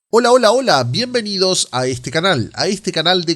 Hola, hola, hola, bienvenidos a este canal de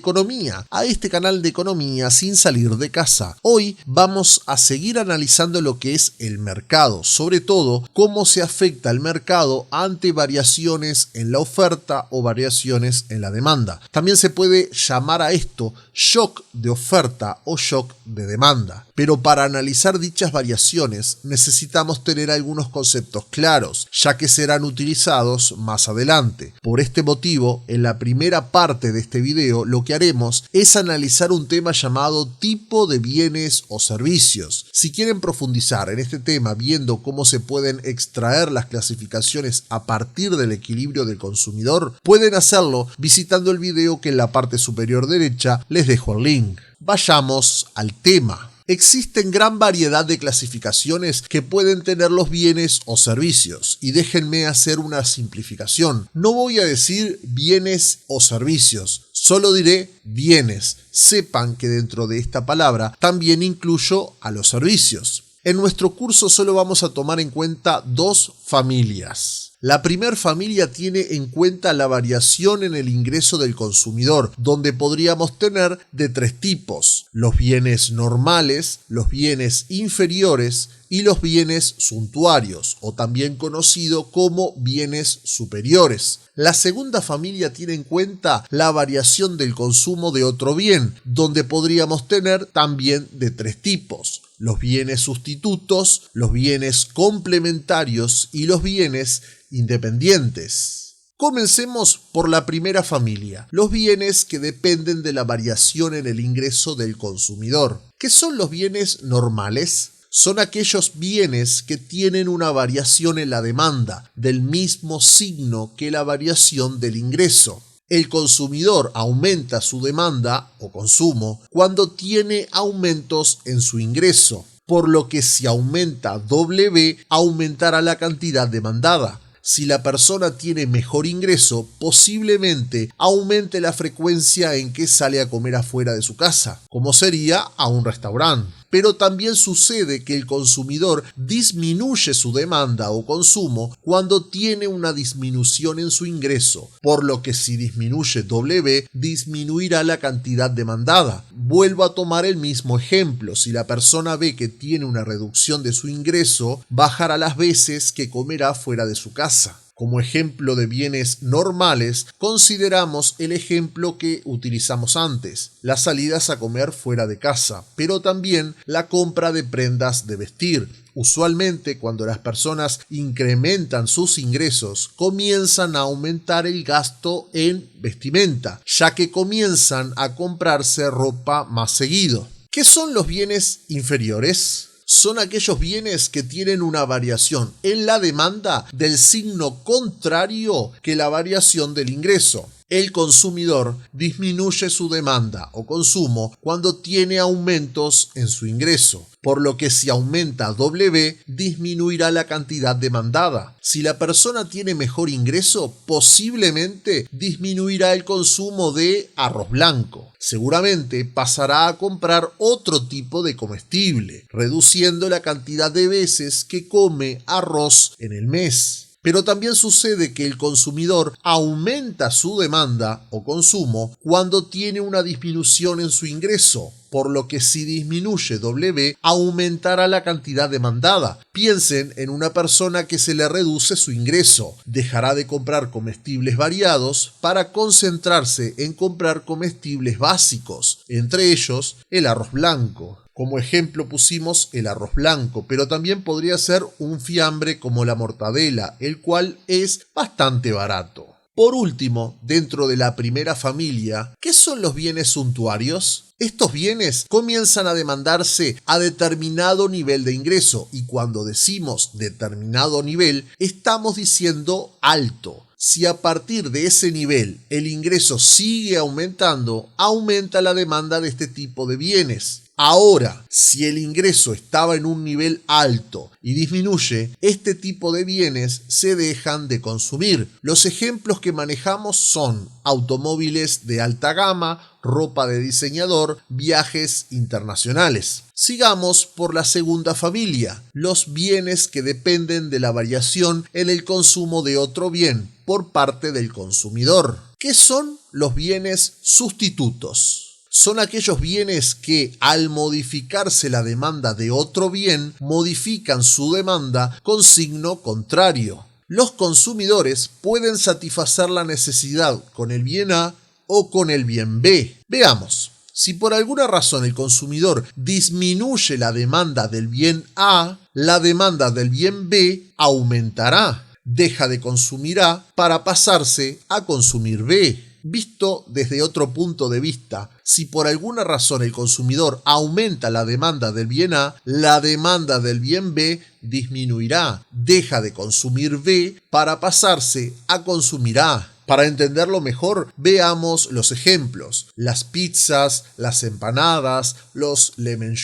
economía sin salir de casa. Hoy vamos a seguir analizando lo que es el mercado, sobre todo cómo se afecta el mercado ante variaciones en la oferta o variaciones en la demanda. También se puede llamar a esto shock de oferta o shock de demanda. Pero para analizar dichas variaciones necesitamos tener algunos conceptos claros, ya que serán utilizados más adelante. Por este motivo, en la primera parte de este video lo que haremos es analizar un tema llamado tipo de bienes o servicios. Si quieren profundizar en este tema viendo cómo se pueden extraer las clasificaciones a partir del equilibrio del consumidor, pueden hacerlo visitando el video que en la parte superior derecha les dejo el link. Vayamos al tema. Existen gran variedad de clasificaciones que pueden tener los bienes o servicios, y déjenme hacer una simplificación. No voy a decir bienes o servicios, solo diré bienes. Sepan que dentro de esta palabra también incluyo a los servicios. En nuestro curso solo vamos a tomar en cuenta dos familias. La primera familia tiene en cuenta la variación en el ingreso del consumidor, donde podríamos tener de tres tipos: los bienes normales, los bienes inferiores y los bienes suntuarios, o también conocido como bienes superiores. La segunda familia tiene en cuenta la variación del consumo de otro bien, donde podríamos tener también de tres tipos: los bienes sustitutos, los bienes complementarios y los bienes independientes. Comencemos por la primera familia, los bienes que dependen de la variación en el ingreso del consumidor. ¿Qué son los bienes normales? Son aquellos bienes que tienen una variación en la demanda del mismo signo que la variación del ingreso. El consumidor aumenta su demanda o consumo cuando tiene aumentos en su ingreso, por lo que si aumenta W, aumentará la cantidad demandada. Si la persona tiene mejor ingreso, posiblemente aumente la frecuencia en que sale a comer afuera de su casa, como sería a un restaurante. Pero también sucede que el consumidor disminuye su demanda o consumo cuando tiene una disminución en su ingreso, por lo que si disminuye W, disminuirá la cantidad demandada. Vuelvo a tomar el mismo ejemplo: si la persona ve que tiene una reducción de su ingreso, bajará las veces que comerá fuera de su casa. Como ejemplo de bienes normales, consideramos el ejemplo que utilizamos antes, las salidas a comer fuera de casa, pero también la compra de prendas de vestir. Usualmente, cuando las personas incrementan sus ingresos, comienzan a aumentar el gasto en vestimenta, ya que comienzan a comprarse ropa más seguido. ¿Qué son los bienes inferiores? Son aquellos bienes que tienen una variación en la demanda del signo contrario que la variación del ingreso. El consumidor disminuye su demanda o consumo cuando tiene aumentos en su ingreso, por lo que si aumenta W, disminuirá la cantidad demandada. Si la persona tiene mejor ingreso, posiblemente disminuirá el consumo de arroz blanco. Seguramente pasará a comprar otro tipo de comestible, reduciendo la cantidad de veces que come arroz en el mes. Pero también sucede que el consumidor aumenta su demanda o consumo cuando tiene una disminución en su ingreso, por lo que si disminuye W, aumentará la cantidad demandada. Piensen en una persona que se le reduce su ingreso, dejará de comprar comestibles variados para concentrarse en comprar comestibles básicos, entre ellos el arroz blanco. Como ejemplo pusimos el arroz blanco, pero también podría ser un fiambre como la mortadela, el cual es bastante barato. Por último, dentro de la primera familia, ¿qué son los bienes suntuarios? Estos bienes comienzan a demandarse a determinado nivel de ingreso, y cuando decimos determinado nivel, estamos diciendo alto. Si a partir de ese nivel el ingreso sigue aumentando, aumenta la demanda de este tipo de bienes. Ahora, si el ingreso estaba en un nivel alto y disminuye, este tipo de bienes se dejan de consumir. Los ejemplos que manejamos son automóviles de alta gama, ropa de diseñador, viajes internacionales. Sigamos por la segunda familia, los bienes que dependen de la variación en el consumo de otro bien por parte del consumidor. ¿Qué son los bienes sustitutos? Son aquellos bienes que, al modificarse la demanda de otro bien, modifican su demanda con signo contrario. Los consumidores pueden satisfacer la necesidad con el bien A o con el bien B. Veamos, si por alguna razón el consumidor disminuye la demanda del bien A, la demanda del bien B aumentará. Deja de consumir A para pasarse a consumir B. Visto desde otro punto de vista, si por alguna razón el consumidor aumenta la demanda del bien A, la demanda del bien B disminuirá. Deja de consumir B para pasarse a consumir A. Para entenderlo mejor, veamos los ejemplos. Las pizzas, las empanadas, los lemon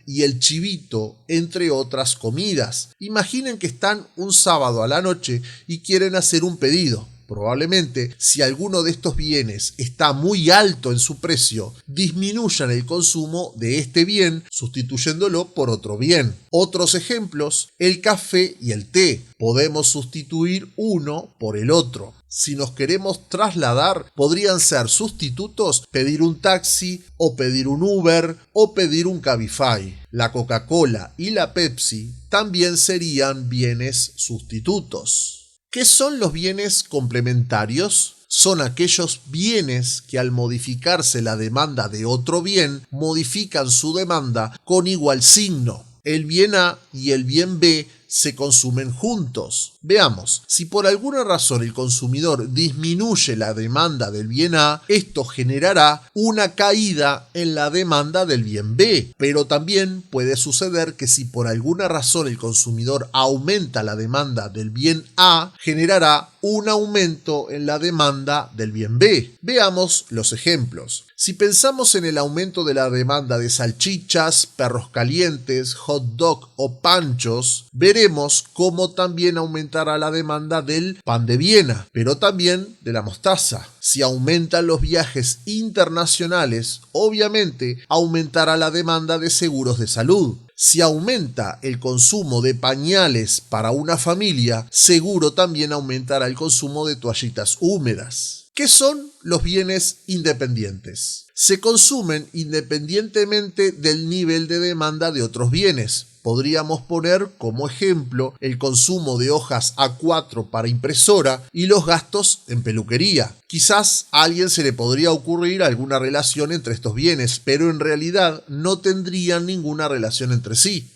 y el chivito, entre otras comidas. Imaginen que están un sábado a la noche y quieren hacer un pedido. Probablemente, si alguno de estos bienes está muy alto en su precio, disminuyan el consumo de este bien sustituyéndolo por otro bien. Otros ejemplos, el café y el té. Podemos sustituir uno por el otro. Si nos queremos trasladar, podrían ser sustitutos pedir un taxi o pedir un Uber o pedir un Cabify. La Coca-Cola y la Pepsi también serían bienes sustitutos. ¿Qué son los bienes complementarios? Son aquellos bienes que al modificarse la demanda de otro bien, modifican su demanda con igual signo. El bien A y el bien B se consumen juntos. Veamos, si por alguna razón el consumidor disminuye la demanda del bien A, esto generará una caída en la demanda del bien B. Pero también puede suceder que si por alguna razón el consumidor aumenta la demanda del bien A, generará un aumento en la demanda del bien B. Veamos los ejemplos. Si pensamos en el aumento de la demanda de salchichas, perros calientes, hot dog o panchos, veremos cómo también aumentará la demanda del pan de Viena, pero también de la mostaza. Si aumentan los viajes internacionales, obviamente aumentará la demanda de seguros de salud. Si aumenta el consumo de pañales para una familia, seguro también aumentará el consumo de toallitas húmedas. ¿Qué son los bienes independientes? Se consumen independientemente del nivel de demanda de otros bienes. Podríamos poner como ejemplo el consumo de hojas A4 para impresora y los gastos en peluquería. Quizás a alguien se le podría ocurrir alguna relación entre estos bienes, pero en realidad no tendrían ninguna relación entre sí.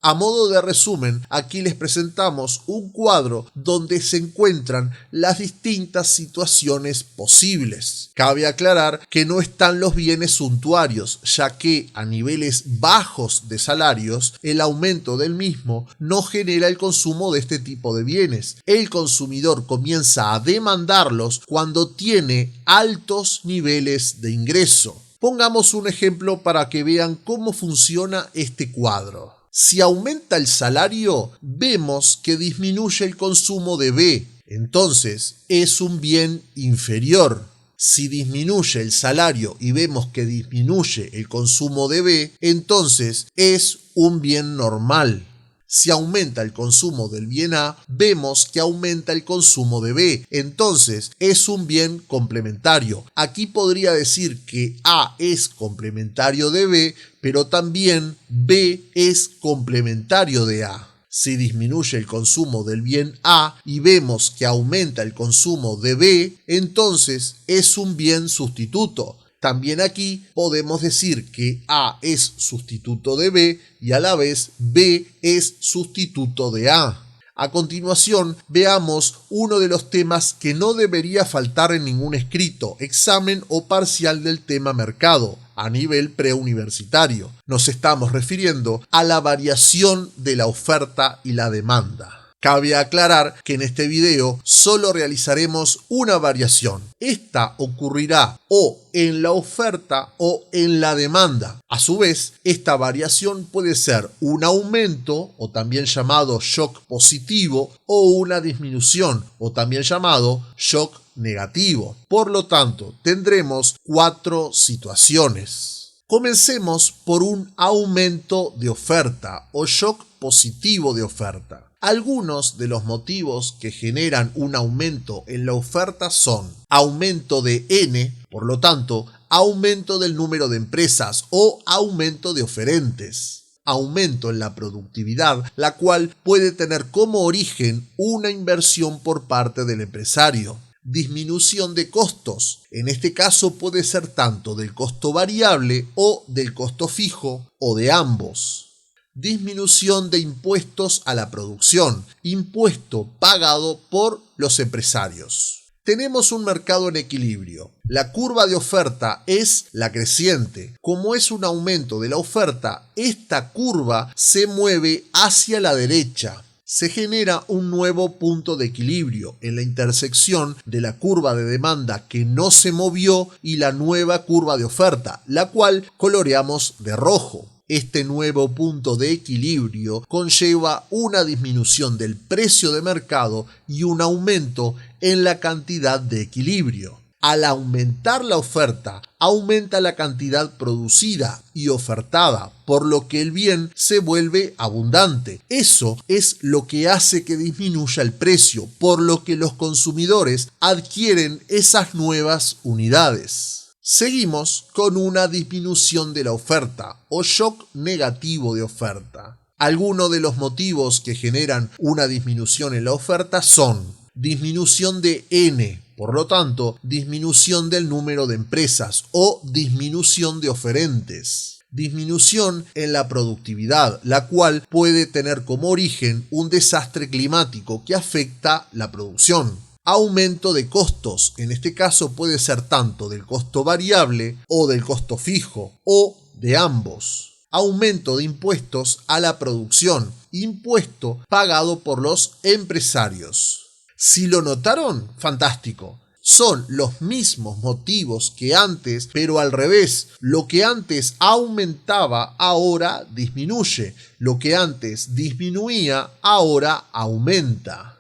A modo de resumen, aquí les presentamos un cuadro donde se encuentran las distintas situaciones posibles. Cabe aclarar que no están los bienes suntuarios, ya que a niveles bajos de salarios, el aumento del mismo no genera el consumo de este tipo de bienes. El consumidor comienza a demandarlos cuando tiene altos niveles de ingreso. Pongamos un ejemplo para que vean cómo funciona este cuadro. Si aumenta el salario, vemos que disminuye el consumo de B, entonces es un bien inferior. Si disminuye el salario y vemos que disminuye el consumo de B, entonces es un bien normal. Si aumenta el consumo del bien A, vemos que aumenta el consumo de B, entonces es un bien complementario. Aquí podría decir que A es complementario de B, pero también B es complementario de A. Si disminuye el consumo del bien A y vemos que aumenta el consumo de B, entonces es un bien sustituto. También aquí podemos decir que A es sustituto de B y a la vez B es sustituto de A. A continuación, veamos uno de los temas que no debería faltar en ningún escrito, examen o parcial del tema mercado a nivel preuniversitario. Nos estamos refiriendo a la variación de la oferta y la demanda. Cabe aclarar que en este video solo realizaremos una variación. Esta ocurrirá o en la oferta o en la demanda. A su vez, esta variación puede ser un aumento, o también llamado shock positivo, o una disminución, o también llamado shock negativo. Por lo tanto, tendremos 4 situaciones. Comencemos por un aumento de oferta o shock positivo de oferta. Algunos de los motivos que generan un aumento en la oferta son aumento de N, por lo tanto, aumento del número de empresas o aumento de oferentes. Aumento en la productividad, la cual puede tener como origen una inversión por parte del empresario. Disminución de costos, en este caso puede ser tanto del costo variable o del costo fijo o de ambos. Disminución de impuestos a la producción, impuesto pagado por los empresarios. Tenemos un mercado en equilibrio. La curva de oferta es la creciente. Como es un aumento de la oferta, esta curva se mueve hacia la derecha. Se genera un nuevo punto de equilibrio en la intersección de la curva de demanda que no se movió y la nueva curva de oferta, la cual coloreamos de rojo. Este nuevo punto de equilibrio conlleva una disminución del precio de mercado y un aumento en la cantidad de equilibrio. Al aumentar la oferta, aumenta la cantidad producida y ofertada, por lo que el bien se vuelve abundante. Eso es lo que hace que disminuya el precio, por lo que los consumidores adquieren esas nuevas unidades. Seguimos con una disminución de la oferta o shock negativo de oferta. Algunos de los motivos que generan una disminución en la oferta son disminución de N, por lo tanto, disminución del número de empresas o disminución de oferentes. Disminución en la productividad, la cual puede tener como origen un desastre climático que afecta la producción. Aumento de costos, en este caso puede ser tanto del costo variable o del costo fijo o de ambos. Aumento de impuestos a la producción, impuesto pagado por los empresarios. Si lo notaron, fantástico. Son los mismos motivos que antes, pero al revés. Lo que antes aumentaba, ahora disminuye. Lo que antes disminuía, ahora aumenta.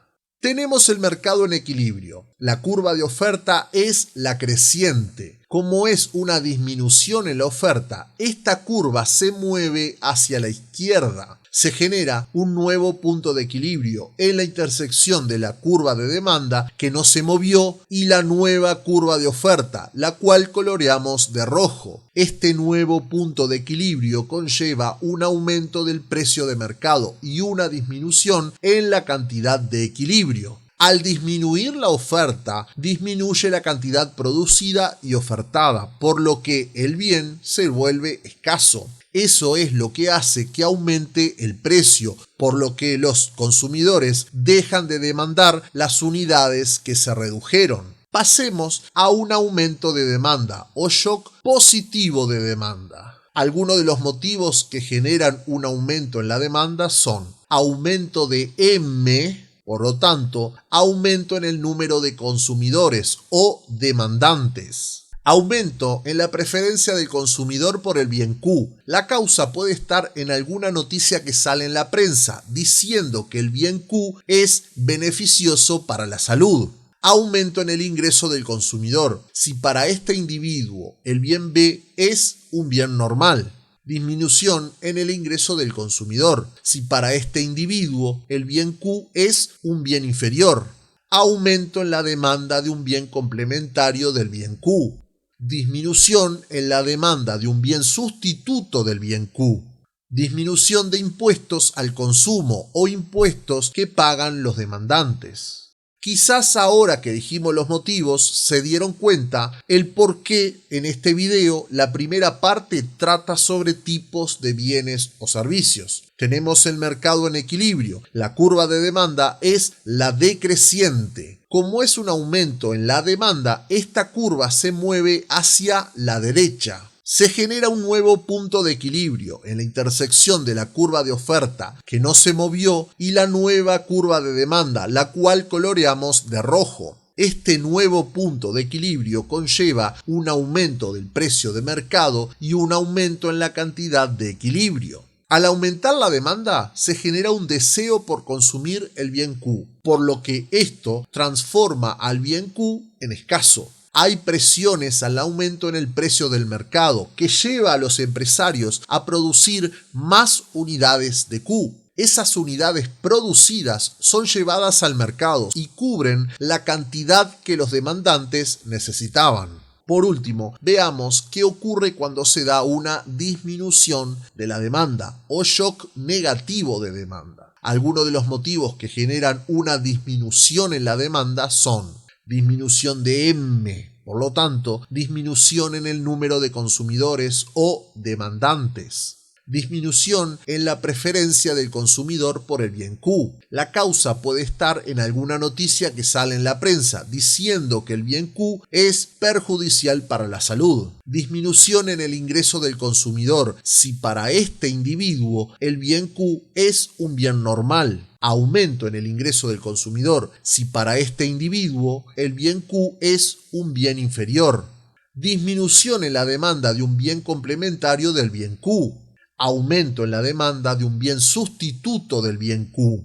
Tenemos el mercado en equilibrio. La curva de oferta es la creciente. Como es una disminución en la oferta, esta curva se mueve hacia la izquierda. Se genera un nuevo punto de equilibrio en la intersección de la curva de demanda que no se movió y la nueva curva de oferta, la cual coloreamos de rojo. Este nuevo punto de equilibrio conlleva un aumento del precio de mercado y una disminución en la cantidad de equilibrio. Al disminuir la oferta, disminuye la cantidad producida y ofertada, por lo que el bien se vuelve escaso. Eso es lo que hace que aumente el precio, por lo que los consumidores dejan de demandar las unidades que se redujeron. Pasemos a un aumento de demanda o shock positivo de demanda. Algunos de los motivos que generan un aumento en la demanda son aumento de M, por lo tanto, aumento en el número de consumidores o demandantes. Aumento en la preferencia del consumidor por el bien Q. La causa puede estar en alguna noticia que sale en la prensa diciendo que el bien Q es beneficioso para la salud. Aumento en el ingreso del consumidor. Si para este individuo el bien B es un bien normal. Disminución en el ingreso del consumidor. Si para este individuo el bien Q es un bien inferior. Aumento en la demanda de un bien complementario del bien Q. Disminución en la demanda de un bien sustituto del bien Q. Disminución de impuestos al consumo o impuestos que pagan los demandantes. Quizás ahora que dijimos los motivos se dieron cuenta el por qué en este video la primera parte trata sobre tipos de bienes o servicios. Tenemos el mercado en equilibrio. La curva de demanda es la decreciente. Como es un aumento en la demanda, esta curva se mueve hacia la derecha. Se genera un nuevo punto de equilibrio en la intersección de la curva de oferta que no se movió y la nueva curva de demanda, la cual coloreamos de rojo. Este nuevo punto de equilibrio conlleva un aumento del precio de mercado y un aumento en la cantidad de equilibrio. Al aumentar la demanda, se genera un deseo por consumir el bien Q, por lo que esto transforma al bien Q en escaso. Hay presiones al aumento en el precio del mercado que lleva a los empresarios a producir más unidades de Q. Esas unidades producidas son llevadas al mercado y cubren la cantidad que los demandantes necesitaban. Por último, veamos qué ocurre cuando se da una disminución de la demanda o shock negativo de demanda. Algunos de los motivos que generan una disminución en la demanda son disminución de M, por lo tanto, disminución en el número de consumidores o demandantes. Disminución en la preferencia del consumidor por el bien Q. La causa puede estar en alguna noticia que sale en la prensa diciendo que el bien Q es perjudicial para la salud. Disminución en el ingreso del consumidor si para este individuo el bien Q es un bien normal. Aumento en el ingreso del consumidor si para este individuo el bien Q es un bien inferior. Disminución en la demanda de un bien complementario del bien Q. Aumento en la demanda de un bien sustituto del bien Q.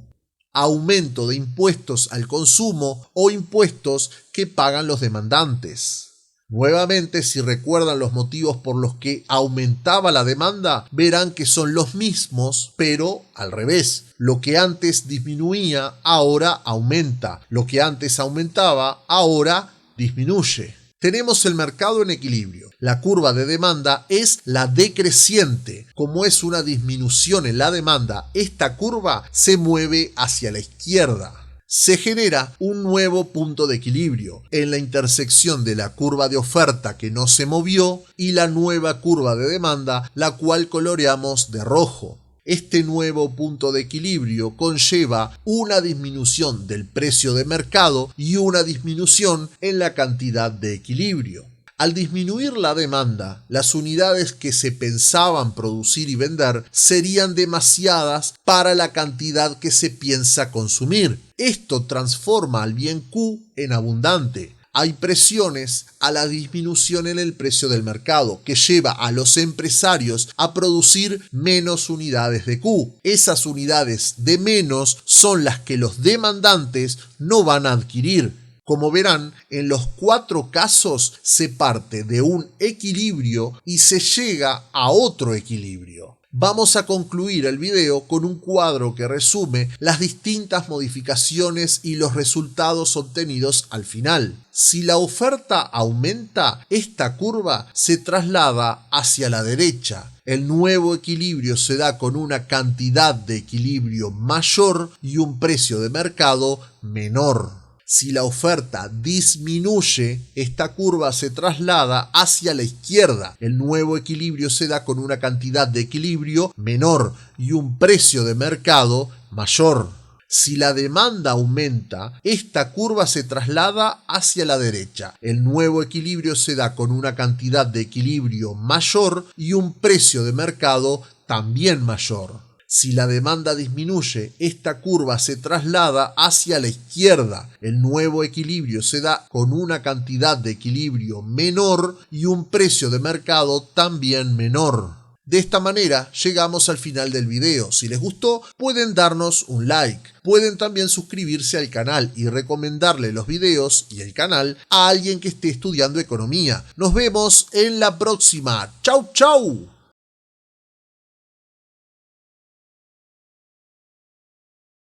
Aumento de impuestos al consumo o impuestos que pagan los demandantes. Nuevamente, si recuerdan los motivos por los que aumentaba la demanda, verán que son los mismos, pero al revés. Lo que antes disminuía, ahora aumenta. Lo que antes aumentaba, ahora disminuye. Tenemos el mercado en equilibrio. La curva de demanda es la decreciente. Como es una disminución en la demanda, esta curva se mueve hacia la izquierda. Se genera un nuevo punto de equilibrio en la intersección de la curva de oferta que no se movió y la nueva curva de demanda, la cual coloreamos de rojo. Este nuevo punto de equilibrio conlleva una disminución del precio de mercado y una disminución en la cantidad de equilibrio. Al disminuir la demanda, las unidades que se pensaban producir y vender serían demasiadas para la cantidad que se piensa consumir. Esto transforma al bien Q en abundante. Hay presiones a la disminución en el precio del mercado que lleva a los empresarios a producir menos unidades de Q. Esas unidades de menos son las que los demandantes no van a adquirir. Como verán, en los 4 casos se parte de un equilibrio y se llega a otro equilibrio. Vamos a concluir el video con un cuadro que resume las distintas modificaciones y los resultados obtenidos al final. Si la oferta aumenta, esta curva se traslada hacia la derecha. El nuevo equilibrio se da con una cantidad de equilibrio mayor y un precio de mercado menor. Si la oferta disminuye, esta curva se traslada hacia la izquierda. El nuevo equilibrio se da con una cantidad de equilibrio menor y un precio de mercado mayor. Si la demanda aumenta, esta curva se traslada hacia la derecha. El nuevo equilibrio se da con una cantidad de equilibrio mayor y un precio de mercado también mayor. Si la demanda disminuye, esta curva se traslada hacia la izquierda. El nuevo equilibrio se da con una cantidad de equilibrio menor y un precio de mercado también menor. De esta manera llegamos al final del video. Si les gustó, pueden darnos un like. Pueden también suscribirse al canal y recomendarle los videos y el canal a alguien que esté estudiando economía. Nos vemos en la próxima. ¡Chau, chau!